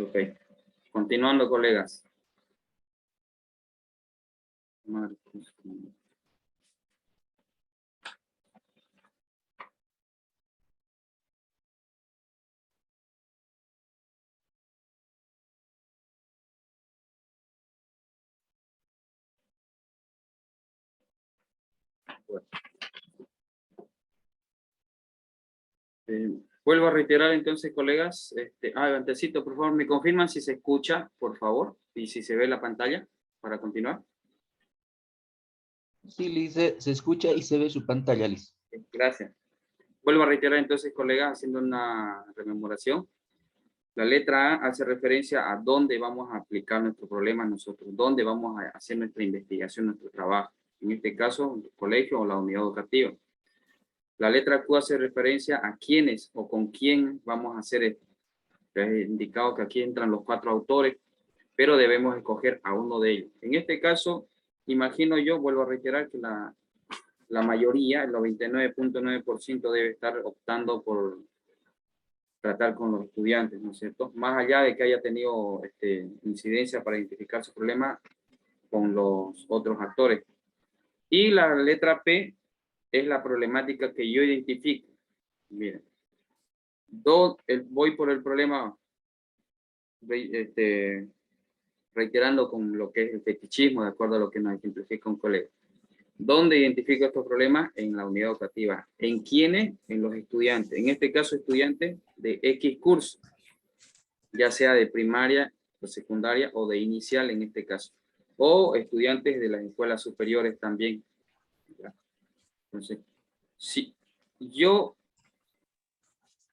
Ok. Continuando, colegas. Marcos. Bueno. Vuelvo a reiterar entonces, colegas. Antecito, por favor, me confirman si se escucha, por favor, y si se ve la pantalla para continuar. Sí, Liz, se escucha y se ve su pantalla, Liz. Gracias. Vuelvo a reiterar entonces, colegas, haciendo una rememoración. La letra A hace referencia a dónde vamos a aplicar nuestro problema nosotros, dónde vamos a hacer nuestra investigación, nuestro trabajo. En este caso, el colegio o la unidad educativa. La letra Q hace referencia a quiénes o con quién vamos a hacer esto. He indicado que aquí entran los 4 autores, pero debemos escoger a uno de ellos. En este caso, imagino yo, vuelvo a reiterar que la mayoría, el 99.9% debe estar optando por tratar con los estudiantes, ¿no es cierto? Más allá de que haya tenido incidencia para identificar su problema con los otros actores. Y la letra P es la problemática que yo identifico. Miren, voy por el problema reiterando con lo que es el fetichismo, de acuerdo a lo que nos ejemplifica un colega. ¿Dónde identifico estos problemas? En la unidad educativa. ¿En quiénes? En los estudiantes. En este caso, estudiantes de X curso, ya sea de primaria, o secundaria o de inicial en este caso. O estudiantes de las escuelas superiores también. Entonces, si yo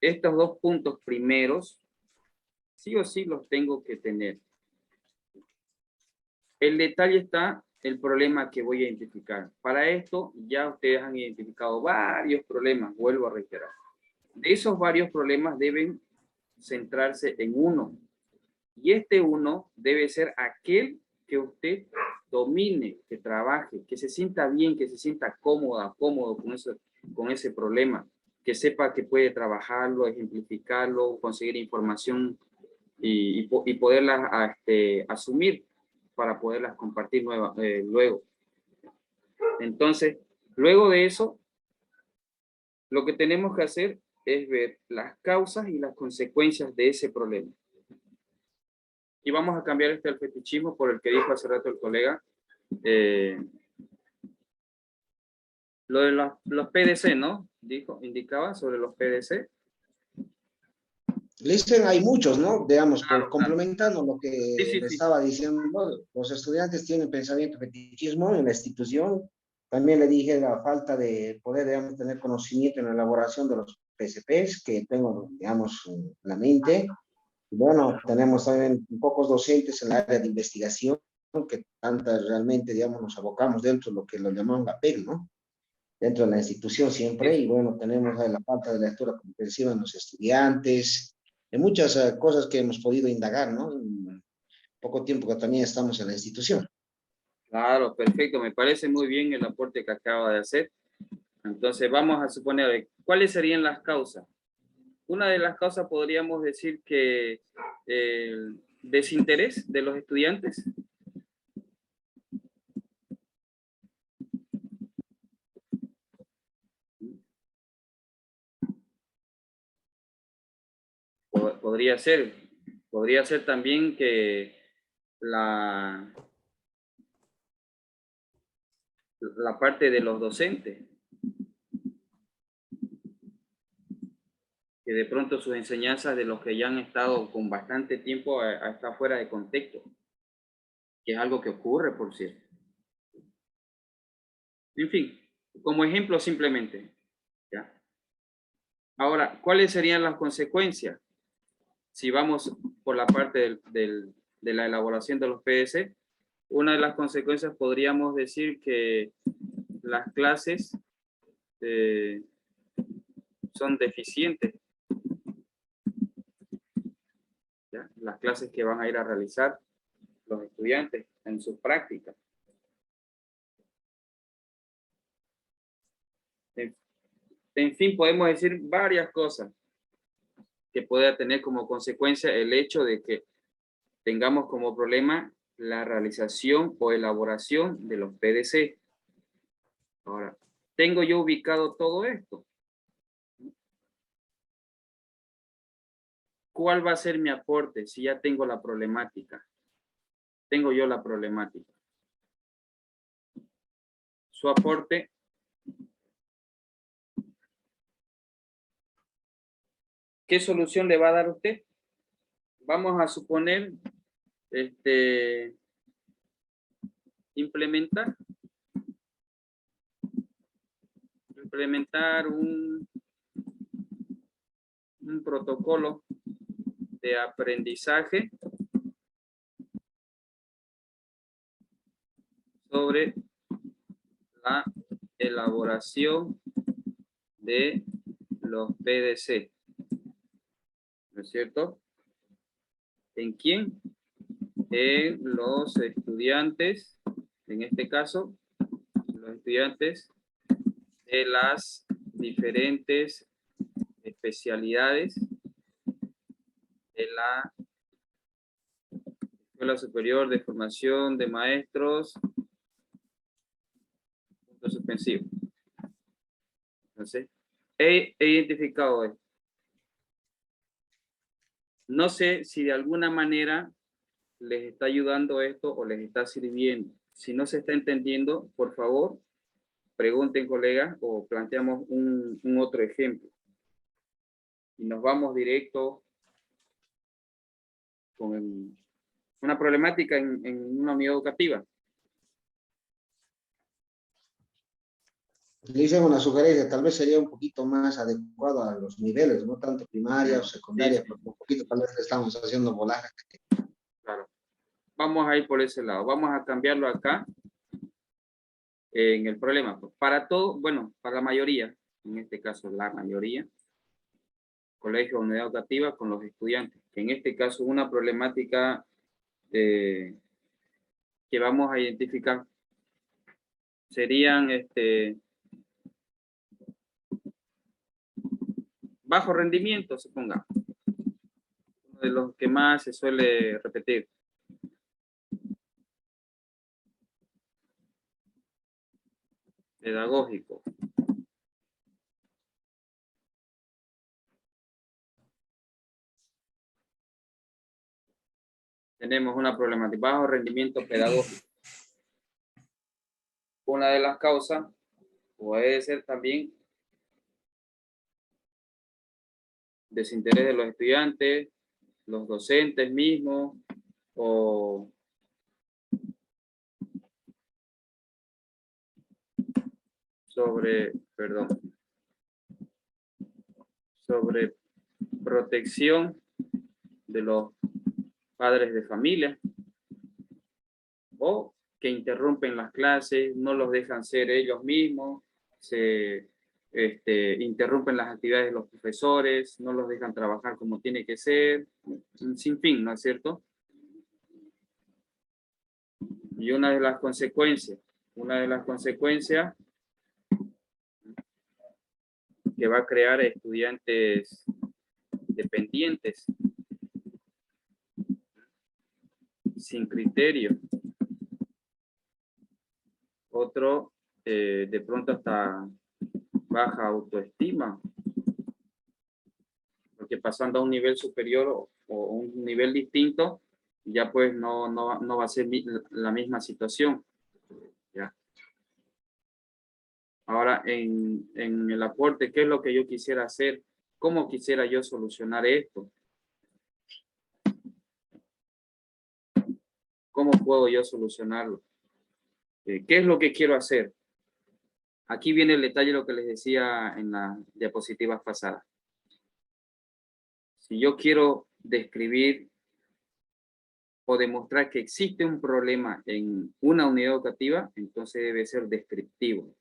estos 2 puntos primeros, sí o sí los tengo que tener. El detalle está el problema que voy a identificar. Para esto ya ustedes han identificado varios problemas, vuelvo a reiterar. De esos varios problemas deben centrarse en uno. Y este uno debe ser aquel que usted domine, que trabaje, que se sienta bien, que se sienta cómodo con ese problema, que sepa que puede trabajarlo, ejemplificarlo, conseguir información y poderlas asumir para poderlas compartir luego. Entonces, luego de eso, lo que tenemos que hacer es ver las causas y las consecuencias de ese problema. Y vamos a cambiar al fetichismo por el que dijo hace rato el colega. Lo de los PDC, ¿no? Indicaba sobre los PDC. Listen, hay muchos, ¿no? Digamos, Claro, complementando lo que sí. estaba diciendo, los estudiantes tienen pensamiento fetichismo en la institución. También le dije la falta de poder, digamos, tener conocimiento en la elaboración de los PCPs, que tengo, digamos, en la mente. Bueno, tenemos también pocos docentes en el área de investigación, que tantas realmente, digamos, nos abocamos dentro de lo que lo llamamos la PEC, ¿no? Dentro de la institución siempre, y bueno, tenemos la falta de lectura comprensiva en los estudiantes, en muchas cosas que hemos podido indagar, ¿no? En poco tiempo que también estamos en la institución. Claro, perfecto. Me parece muy bien el aporte que acaba de hacer. Entonces, vamos a suponer, ¿cuáles serían las causas? Una de las causas podríamos decir que el desinterés de los estudiantes. Podría ser también que la parte de los docentes, que de pronto sus enseñanzas de los que ya han estado con bastante tiempo está fuera de contexto, que es algo que ocurre, por cierto. En fin, como ejemplo simplemente, ¿ya? Ahora, ¿cuáles serían las consecuencias? Si vamos por la parte de la elaboración de los PDC, una de las consecuencias podríamos decir que las clases son deficientes, ¿ya? Las clases que van a ir a realizar los estudiantes en sus prácticas. En fin, podemos decir varias cosas que pueda tener como consecuencia el hecho de que tengamos como problema la realización o elaboración de los PDC. Ahora, ¿tengo yo ubicado todo esto? ¿Cuál va a ser mi aporte si ya tengo la problemática? Tengo yo la problemática. Su aporte. ¿Qué solución le va a dar usted? Vamos a suponer, implementar un protocolo de aprendizaje sobre la elaboración de los PDC. ¿No es cierto? ¿En quién? En los estudiantes, en este caso, los estudiantes de las diferentes especialidades de la Escuela Superior de Formación de Maestros, punto suspensivo. Entonces, he identificado esto. No sé si de alguna manera les está ayudando esto o les está sirviendo. Si no se está entendiendo, por favor, pregunten, colegas, o planteamos un otro ejemplo. Y nos vamos directo con una problemática en una unidad educativa. Le hice una sugerencia, tal vez sería un poquito más adecuado a los niveles, no tanto primaria o secundaria, Sí. porque un poquito tal vez le estamos haciendo volar. Claro. Vamos a ir por ese lado. Vamos a cambiarlo acá en el problema. Para todo, bueno, para la mayoría, en este caso la mayoría, colegio o unidad educativa con los estudiantes, que en este caso es una problemática que vamos a identificar. Serían bajo rendimiento, supongamos. Uno de los que más se suele repetir. Pedagógico. Tenemos una problemática, bajo rendimiento pedagógico. Una de las causas puede ser también desinterés de los estudiantes, los docentes mismos, o sobre protección de los padres de familia, o que interrumpen las clases, no los dejan ser ellos mismos, se interrumpen las actividades de los profesores, no los dejan trabajar como tiene que ser, sin fin, ¿no es cierto? Y una de las consecuencias que va a crear estudiantes dependientes, sin criterio. Otro, de pronto hasta baja autoestima, porque pasando a un nivel superior o un nivel distinto, ya pues no va a ser la misma situación. ¿Ya? Ahora, en el aporte, ¿qué es lo que yo quisiera hacer? ¿Cómo quisiera yo solucionar esto? ¿Cómo puedo yo solucionarlo? ¿Qué es lo que quiero hacer? Aquí viene el detalle de lo que les decía en las diapositivas pasadas. Si yo quiero describir o demostrar que existe un problema en una unidad educativa, entonces debe ser descriptivo.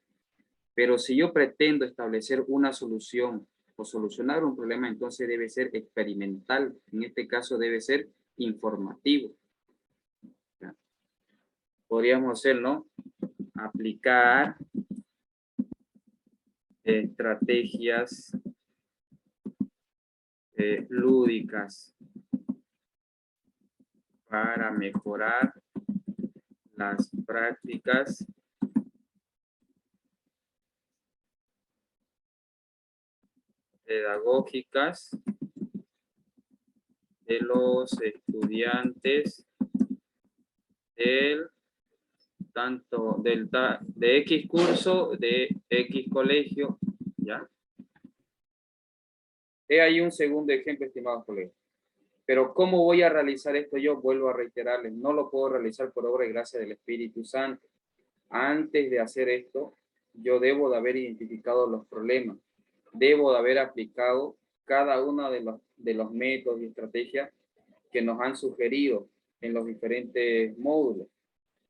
Pero si yo pretendo establecer una solución o solucionar un problema, entonces debe ser experimental. En este caso debe ser informativo. ¿Ya? Podríamos hacer, ¿no? Aplicar estrategias lúdicas para mejorar las prácticas pedagógicas de los estudiantes del de X curso, de X colegio, ¿ya? He ahí un segundo ejemplo, estimados colegas. Pero ¿cómo voy a realizar esto yo? Vuelvo a reiterarles, no lo puedo realizar por obra y gracia del Espíritu Santo. Antes de hacer esto, yo debo de haber identificado los problemas. Debo de haber aplicado cada uno de los métodos y estrategias que nos han sugerido en los diferentes módulos,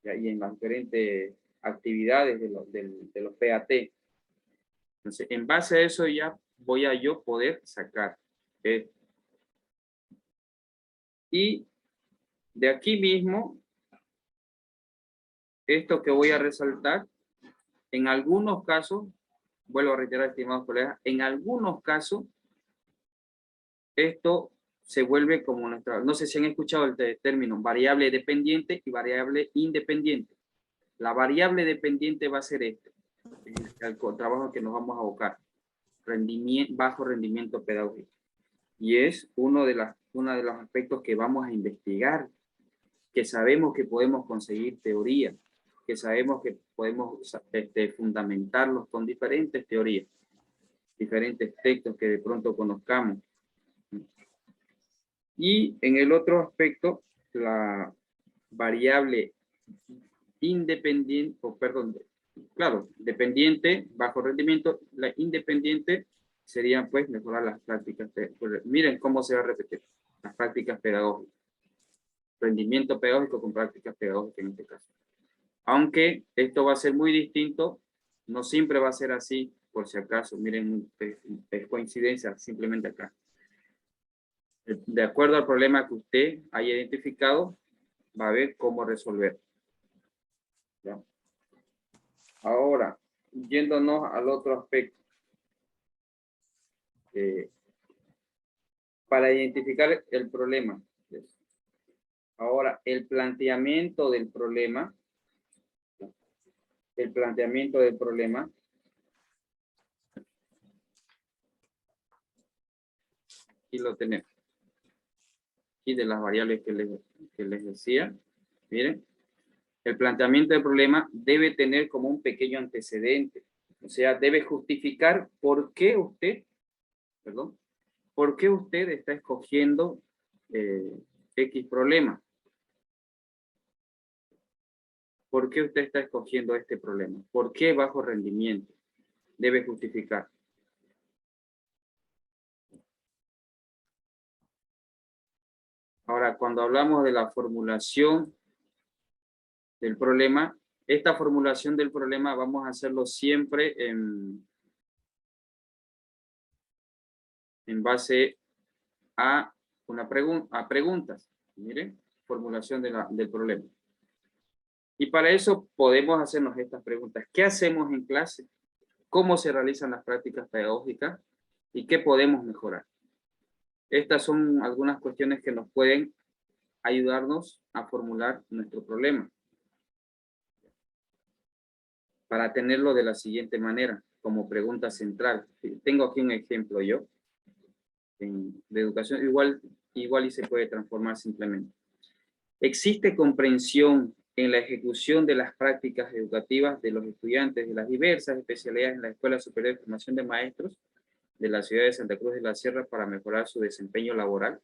¿ya? Y en las diferentes actividades de los PAT. Entonces, en base a eso ya voy a yo poder sacar esto. Y de aquí mismo, esto que voy a resaltar, en algunos casos, vuelvo a reiterar, estimados colegas, en algunos casos, esto se vuelve como nuestra, no sé si han escuchado el término variable dependiente y variable independiente. La variable dependiente va a ser el trabajo que nos vamos a abocar, bajo rendimiento pedagógico. Y es uno de los aspectos que vamos a investigar, que sabemos que podemos conseguir teoría, que sabemos que podemos fundamentarlos con diferentes teorías, diferentes textos que de pronto conozcamos. Y en el otro aspecto, la variable independiente, claro, dependiente, bajo rendimiento, la independiente sería pues mejorar las prácticas. Miren cómo se va a repetir, las prácticas pedagógicas. Rendimiento pedagógico con prácticas pedagógicas en este caso. Aunque esto va a ser muy distinto, no siempre va a ser así, por si acaso, miren, es coincidencia, simplemente acá. De acuerdo al problema que usted haya identificado, va a ver cómo resolver. ¿Ya? Ahora, yéndonos al otro aspecto. Para identificar el problema. Ahora, el planteamiento del problema. El planteamiento del problema. Aquí lo tenemos. Aquí de las variables que les decía. Miren. El planteamiento del problema debe tener como un pequeño antecedente. O sea, debe justificar por qué usted está escogiendo X problema. ¿Por qué usted está escogiendo este problema? ¿Por qué bajo rendimiento? Debe justificar. Ahora, cuando hablamos de la formulación del problema, esta formulación del problema vamos a hacerlo siempre en base a preguntas. Miren, formulación del problema. Y para eso podemos hacernos estas preguntas. ¿Qué hacemos en clase? ¿Cómo se realizan las prácticas pedagógicas? ¿Y qué podemos mejorar? Estas son algunas cuestiones que nos pueden ayudarnos a formular nuestro problema. Para tenerlo de la siguiente manera, como pregunta central. Tengo aquí un ejemplo yo, de educación, igual y se puede transformar simplemente. ¿Existe comprensión en la ejecución de las prácticas educativas de los estudiantes de las diversas especialidades en la Escuela Superior de Formación de Maestros de la ciudad de Santa Cruz de la Sierra para mejorar su desempeño laboral?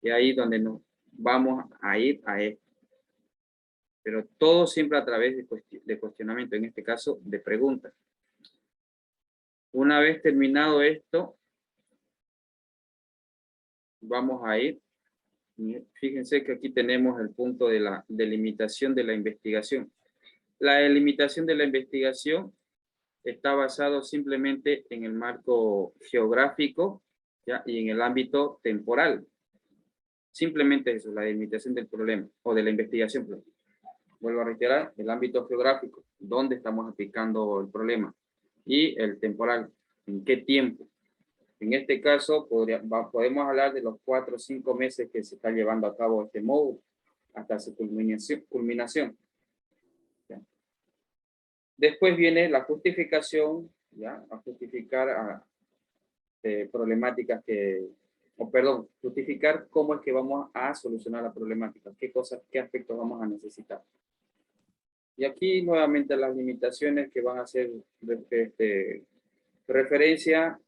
Y ahí donde nos vamos a ir a esto. Pero todo siempre a través de cuestionamiento, en este caso de preguntas. Una vez terminado esto, vamos a ir. Fíjense que aquí tenemos el punto de la delimitación de la investigación. La delimitación de la investigación está basado simplemente en el marco geográfico, ¿ya? Y en el ámbito temporal. Simplemente eso, la delimitación del problema o de la investigación. Vuelvo a reiterar, el ámbito geográfico, dónde estamos aplicando el problema, y el temporal, en qué tiempo. En este caso, podemos hablar de los 4 o 5 meses que se está llevando a cabo este módulo hasta su culminación. ¿Ya? Después viene la justificación, ¿ya? A justificar problemáticas justificar cómo es que vamos a solucionar la problemática, qué aspectos vamos a necesitar. Y aquí nuevamente las limitaciones que van a hacer referencia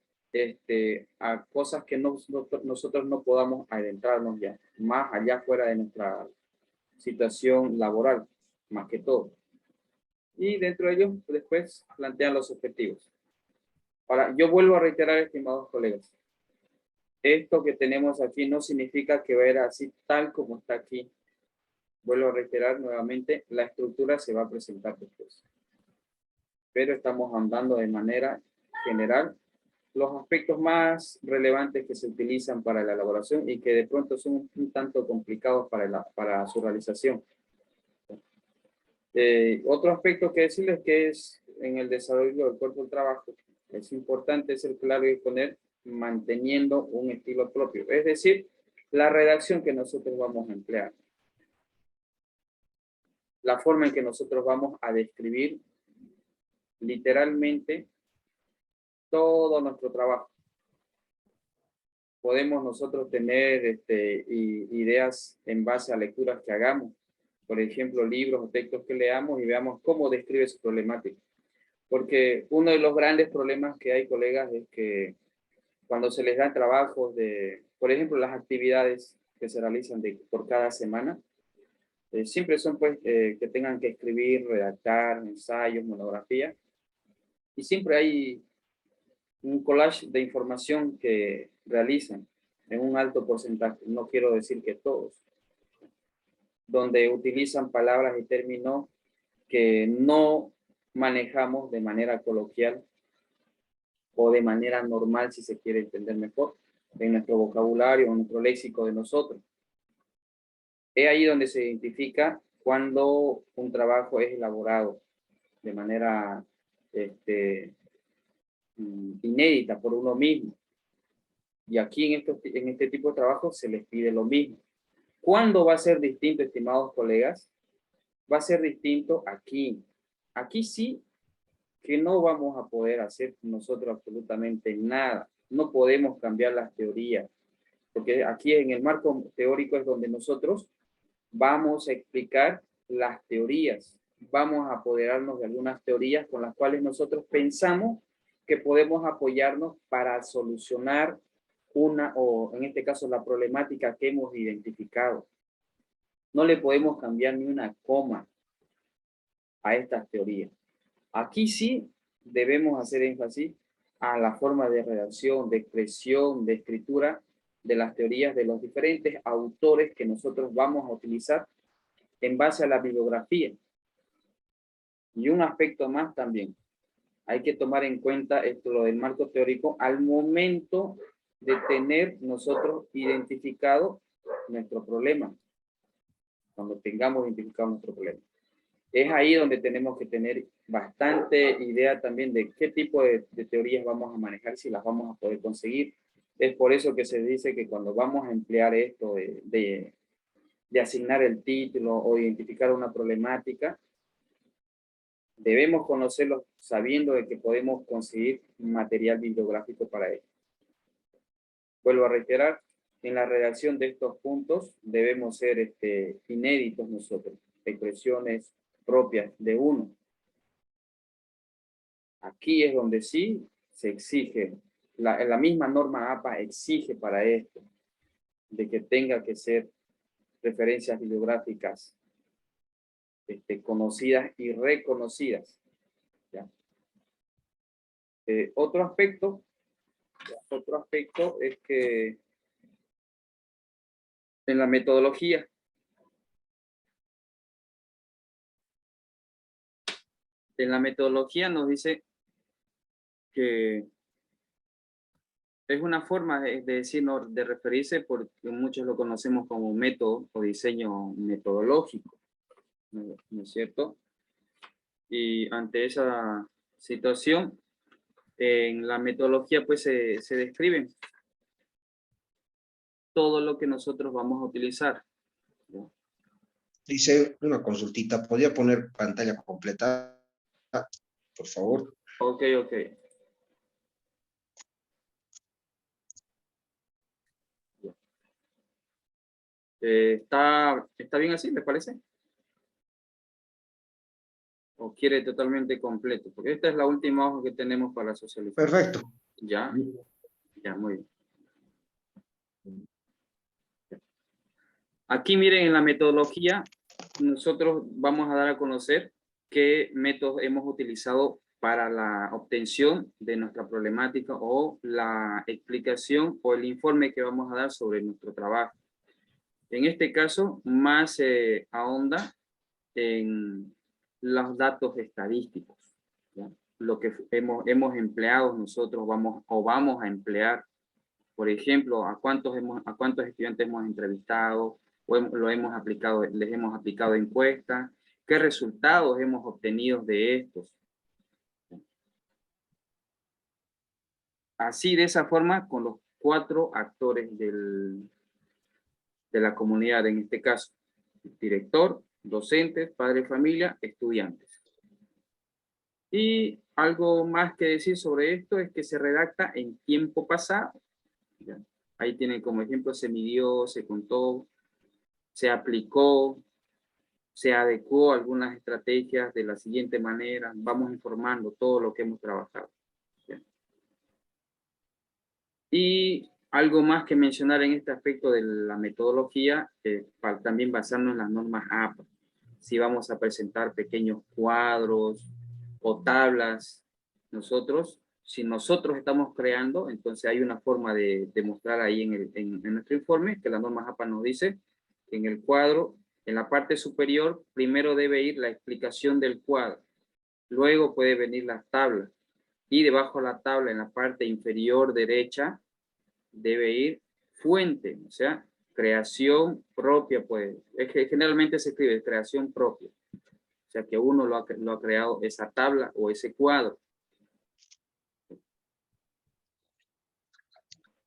a cosas que nosotros no podamos adentrarnos ya, más allá fuera de nuestra situación laboral, más que todo. Y dentro de ellos, después plantean los objetivos. Ahora, yo vuelvo a reiterar, estimados colegas, esto que tenemos aquí no significa que va a ir así tal como está aquí. Vuelvo a reiterar nuevamente, la estructura se va a presentar después. Pero estamos andando de manera general los aspectos más relevantes que se utilizan para la elaboración y que de pronto son un tanto complicados para su realización. Otro aspecto que decirles que es en el desarrollo del cuerpo de trabajo, es importante ser claro y exponer manteniendo un estilo propio, es decir, la redacción que nosotros vamos a emplear, la forma en que nosotros vamos a describir literalmente todo nuestro trabajo. Podemos nosotros tener ideas en base a lecturas que hagamos, por ejemplo, libros o textos que leamos y veamos cómo describe su problemática. Porque uno de los grandes problemas que hay, colegas, es que cuando se les dan trabajos por ejemplo, las actividades que se realizan por cada semana, siempre son pues que tengan que escribir, redactar, ensayos, monografías, y siempre hay un collage de información que realizan en un alto porcentaje, no quiero decir que todos, donde utilizan palabras y términos que no manejamos de manera coloquial o de manera normal, si se quiere entender mejor, en nuestro vocabulario, en nuestro léxico de nosotros. Es ahí donde se identifica cuando un trabajo es elaborado de manera inédita por uno mismo. Y aquí en este tipo de trabajo se les pide lo mismo. ¿Cuándo va a ser distinto, estimados colegas? Va a ser distinto aquí. Aquí sí que no vamos a poder hacer nosotros absolutamente nada. No podemos cambiar las teorías, porque aquí en el marco teórico es donde nosotros vamos a explicar las teorías. Vamos a apoderarnos de algunas teorías con las cuales nosotros pensamos que podemos apoyarnos para solucionar o en este caso la problemática que hemos identificado. No le podemos cambiar ni una coma a estas teorías. Aquí sí debemos hacer énfasis a la forma de redacción, de expresión, de escritura de las teorías de los diferentes autores que nosotros vamos a utilizar en base a la bibliografía. Y un aspecto más también, hay que tomar en cuenta lo del marco teórico al momento de tener nosotros identificado nuestro problema, cuando tengamos identificado nuestro problema. Es ahí donde tenemos que tener bastante idea también de qué tipo de teorías vamos a manejar, si las vamos a poder conseguir. Es por eso que se dice que cuando vamos a emplear esto de asignar el título o identificar una problemática, debemos conocerlo sabiendo de que podemos conseguir material bibliográfico para ello. Vuelvo a reiterar, en la redacción de estos puntos debemos ser inéditos nosotros, expresiones propias de uno. Aquí es donde sí se exige, la misma norma APA exige para esto, de que tenga que ser referencias bibliográficas conocidas y reconocidas. ¿Ya? Otro aspecto es que en la metodología, nos dice que es una forma de decir, de referirse, porque muchos lo conocemos como método o diseño metodológico, ¿no es cierto? Y ante esa situación, En la metodología pues se describen todo lo que nosotros vamos a utilizar. Dice una consultita, ¿podría poner pantalla completa, por favor? Ok, ok. ¿Está bien así, me parece? ¿O quiere totalmente completo? Porque esta es la última hoja que tenemos para socializar. Perfecto. Ya, ya, muy bien. Aquí miren, en la metodología, nosotros vamos a dar a conocer qué métodos hemos utilizado para la obtención de nuestra problemática o la explicación o el informe que vamos a dar sobre nuestro trabajo. En este caso, más ahonda en los datos estadísticos, ¿ya? Lo que hemos empleado nosotros vamos a emplear. Por ejemplo, a cuántos estudiantes hemos entrevistado, o les hemos aplicado encuestas, qué resultados hemos obtenido de estos. Así, de esa forma, con los 4 actores de la comunidad, en este caso, director, docentes, padre de familia, estudiantes. Y algo más que decir sobre esto es que se redacta en tiempo pasado. ¿Ya? Ahí tienen como ejemplo, se midió, se contó, se aplicó, se adecuó algunas estrategias de la siguiente manera. Vamos informando todo lo que hemos trabajado. ¿Ya? Y algo más que mencionar en este aspecto de la metodología, para también basarnos en las normas APA. Si vamos a presentar pequeños cuadros o tablas, si nosotros estamos creando, entonces hay una forma de mostrar ahí en nuestro informe, que la norma APA nos dice que en el cuadro, en la parte superior, primero debe ir la explicación del cuadro, luego puede venir las tablas, y debajo de la tabla, en la parte inferior derecha, debe ir fuente, o sea, creación propia, pues, es que generalmente se escribe creación propia, o sea, que uno lo ha creado esa tabla o ese cuadro.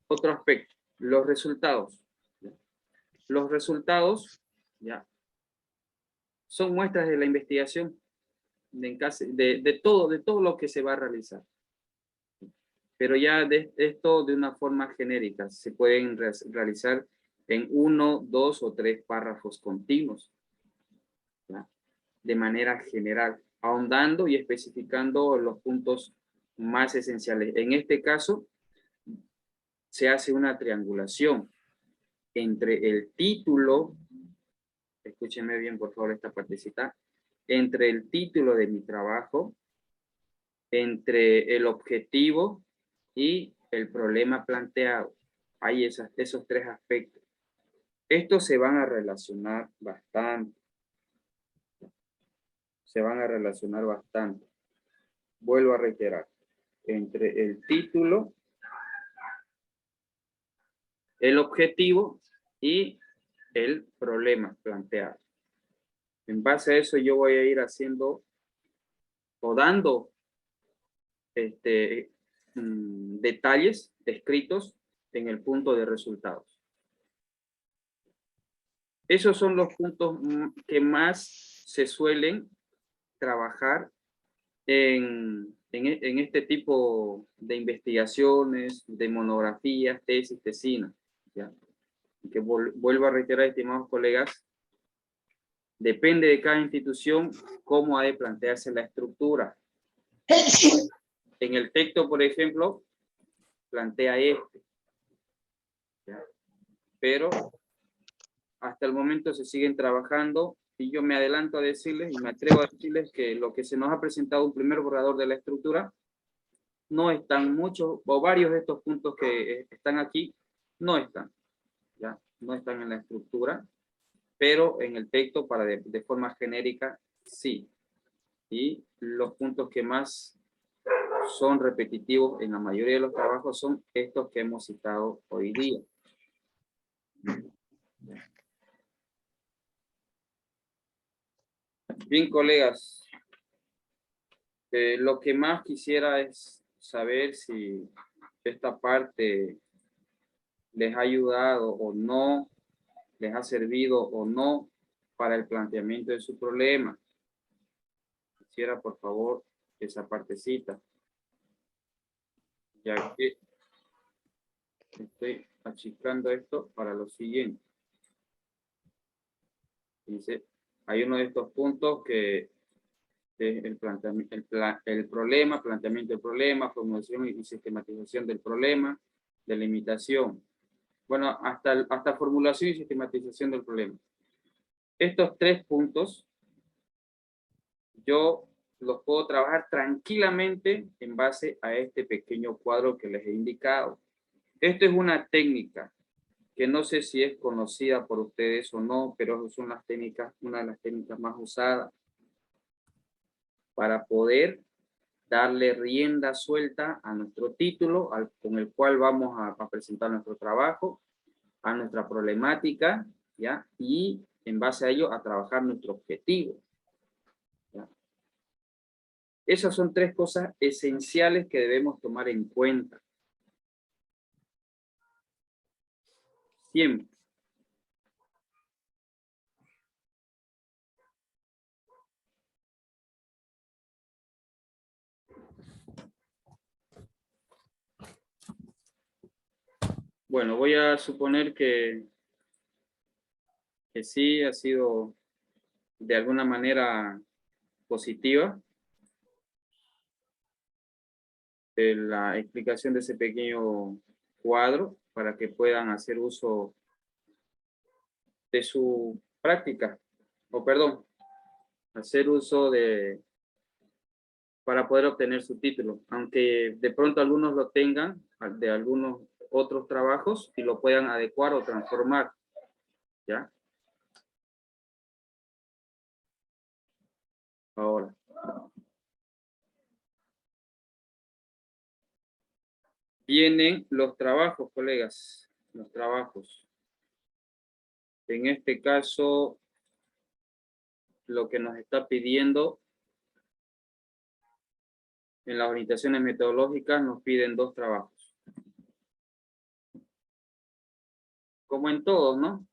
Otro aspecto, los resultados. Los resultados, ya, son muestras de la investigación, de todo lo que se va a realizar. Pero ya de esto de una forma genérica, se pueden realizar en 1, 2 o 3 párrafos continuos, ¿ya? De manera general, ahondando y especificando los puntos más esenciales. En este caso, se hace una triangulación entre el título, escúchenme bien por favor esta partecita, entre el título de mi trabajo, entre el objetivo y el problema planteado. Hay esos 3 aspectos. Estos se van a relacionar bastante. Se van a relacionar bastante. Vuelvo a reiterar. Entre el título, el objetivo y el problema planteado. En base a eso yo voy a ir haciendo o dando detalles escritos en el punto de resultados. Esos son los puntos que más se suelen trabajar en este tipo de investigaciones, de monografías, tesis, tesinas. ¿Ya? Que vuelvo a reiterar, estimados colegas, depende de cada institución cómo ha de plantearse la estructura. En el texto, por ejemplo, plantea ¿ya? Pero hasta el momento se siguen trabajando y yo me adelanto a decirles y me atrevo a decirles que lo que se nos ha presentado un primer borrador de la estructura no están muchos o varios de estos puntos que están aquí no están, ¿ya? No están en la estructura, pero en el texto para de forma genérica sí. Y los puntos que más son repetitivos en la mayoría de los trabajos son estos que hemos citado hoy día. Bien, colegas, lo que más quisiera es saber si esta parte les ha ayudado o no, les ha servido o no para el planteamiento de su problema. Quisiera, por favor, esa partecita, ya que estoy achicando esto para lo siguiente. Dice, hay uno de estos puntos que es el problema, planteamiento del problema, formulación y sistematización del problema, delimitación. Bueno, hasta formulación y sistematización del problema. Estos 3 puntos, yo los puedo trabajar tranquilamente en base a este pequeño cuadro que les he indicado. Esto es una técnica que no sé si es conocida por ustedes o no, pero son las técnicas, una de las técnicas más usadas para poder darle rienda suelta a nuestro título, con el cual vamos a presentar nuestro trabajo, a nuestra problemática, ¿ya? Y en base a ello a trabajar nuestro objetivo, ¿ya? Esas son 3 cosas esenciales que debemos tomar en cuenta. Siempre. Bueno, voy a suponer que sí ha sido de alguna manera positiva la explicación de ese pequeño cuadro para que puedan hacer uso de su práctica, o perdón, hacer uso para poder obtener su título, aunque de pronto algunos lo tengan de algunos otros trabajos y lo puedan adecuar o transformar, ¿ya? Ahora. Vienen los trabajos, colegas, los trabajos. En este caso, lo que nos está pidiendo en las orientaciones metodológicas nos piden 2 trabajos. Como en todos, ¿no?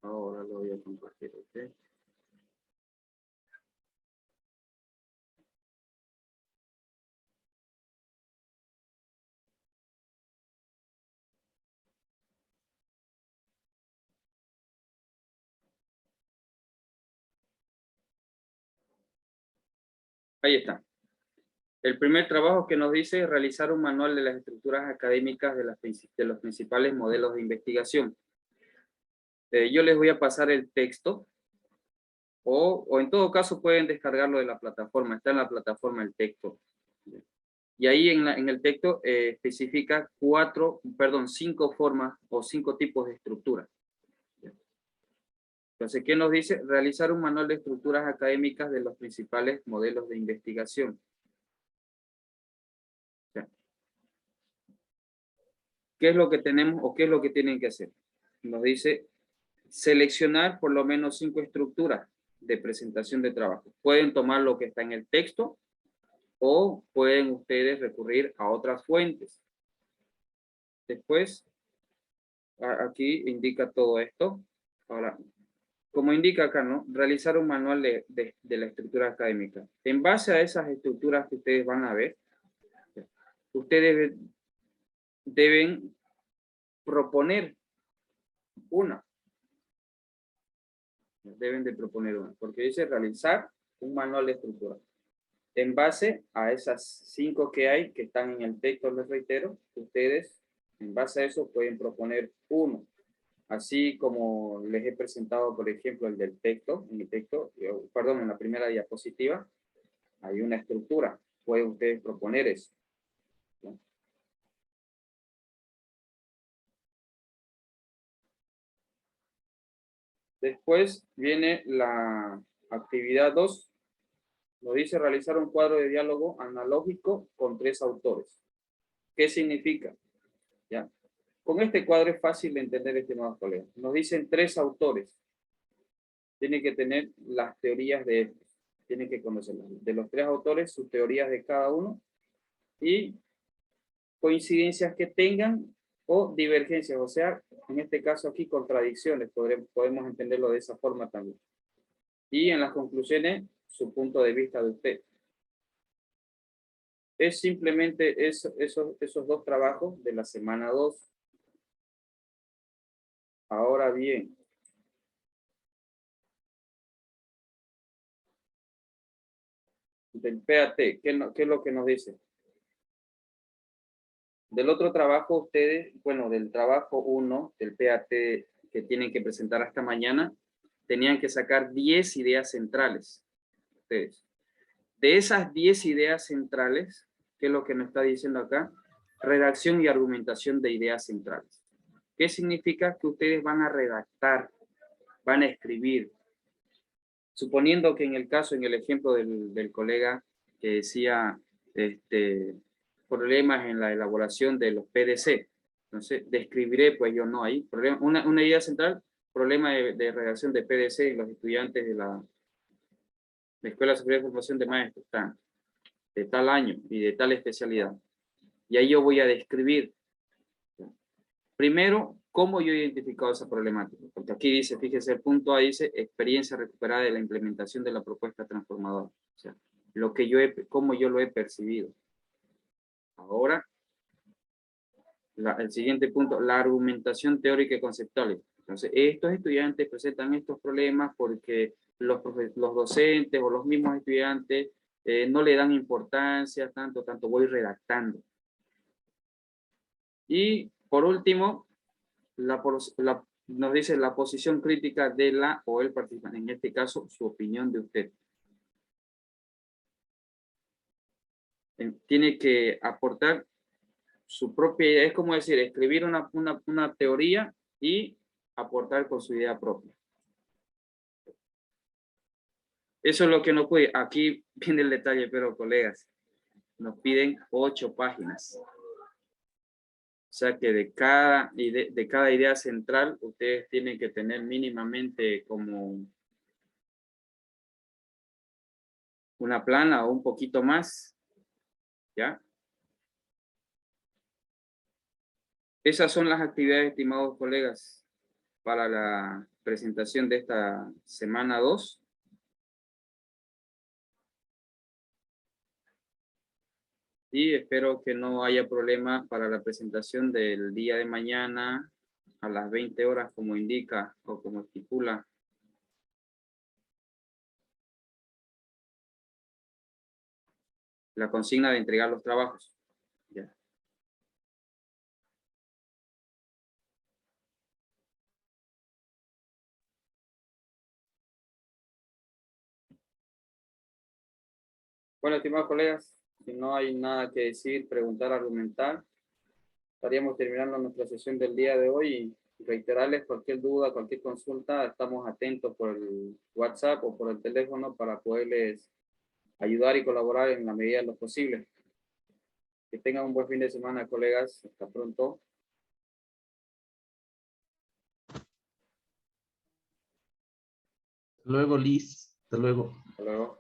Ahora lo voy a compartir, ¿ok? Ahí está. El primer trabajo que nos dice es realizar un manual de las estructuras académicas de los principales modelos de investigación. Yo les voy a pasar el texto, o en todo caso pueden descargarlo de la plataforma, está en la plataforma el texto. Y ahí en el texto especifica 5 formas o 5 tipos de estructuras. Entonces, ¿qué nos dice? Realizar un manual de estructuras académicas de los principales modelos de investigación. ¿Qué es lo que tenemos o qué es lo que tienen que hacer? Nos dice seleccionar por lo menos 5 estructuras de presentación de trabajo. Pueden tomar lo que está en el texto o pueden ustedes recurrir a otras fuentes. Después, aquí indica todo esto. Ahora, como indica acá, ¿no? Realizar un manual de la estructura académica. En base a esas estructuras que ustedes van a ver, ustedes deben proponer una. Deben de proponer una, porque dice realizar un manual de estructura. En base a esas 5 que hay, que están en el texto, les reitero, ustedes en base a eso pueden proponer uno. Así como les he presentado, por ejemplo, el del texto, en la primera diapositiva, hay una estructura. Pueden ustedes proponer eso, ¿no? Después viene la actividad 2. Nos dice realizar un cuadro de diálogo analógico con 3 autores. ¿Qué significa? ¿Ya? Con este cuadro es fácil de entender, estimados colegas. Nos dicen 3 autores. Tienen que tener las teorías de estos. Tienen que conocerlas. De los 3 autores, sus teorías de cada uno y coincidencias que tengan o divergencias. O sea, en este caso aquí, contradicciones. Podemos entenderlo de esa forma también. Y en las conclusiones, su punto de vista de usted. Es simplemente esos 2 trabajos de la semana 2. Ahora bien, del PAT, ¿qué es lo que nos dice? Del otro trabajo, ustedes, bueno, del trabajo 1, del PAT que tienen que presentar hasta mañana, tenían que sacar 10 ideas centrales. Ustedes. De esas 10 ideas centrales, ¿qué es lo que nos está diciendo acá? Redacción y argumentación de ideas centrales. ¿Qué significa? Que ustedes van a redactar, van a escribir. Suponiendo que en el ejemplo del colega que decía problemas en la elaboración de los PDC, entonces describiré, pues yo no hay problema. Una idea central, problema de redacción de PDC y los estudiantes de la Escuela Superior de Formación de Maestros están de tal año y de tal especialidad. Y ahí yo voy a describir, primero, cómo yo he identificado esa problemática. Porque aquí dice, fíjese, el punto A dice, experiencia recuperada de la implementación de la propuesta transformadora. O sea, cómo yo lo he percibido. Ahora, el siguiente punto, la argumentación teórica y conceptual. Entonces, estos estudiantes presentan estos problemas porque los docentes o los mismos estudiantes no le dan importancia, tanto voy redactando. Y por último, nos dice la posición crítica de la o el participante, en este caso, su opinión de usted. Tiene que aportar su propia idea, es como decir, escribir una teoría y aportar con su idea propia. Eso es lo que nos puede, aquí viene el detalle, pero colegas, nos piden 8 páginas. O sea que de cada idea central, ustedes tienen que tener mínimamente como una plana o un poquito más, ¿ya? Esas son las actividades, estimados colegas, para la presentación de esta semana 2. Y espero que no haya problemas para la presentación del día de mañana a las 20 horas, como indica o como estipula la consigna de entregar los trabajos. Ya. Bueno, estimados colegas, si no hay nada que decir, preguntar, argumentar, estaríamos terminando nuestra sesión del día de hoy y reiterarles cualquier duda, cualquier consulta, estamos atentos por el WhatsApp o por el teléfono para poderles ayudar y colaborar en la medida de lo posible. Que tengan un buen fin de semana, colegas. Hasta pronto. Hasta luego, Liz. Hasta luego. Hasta luego.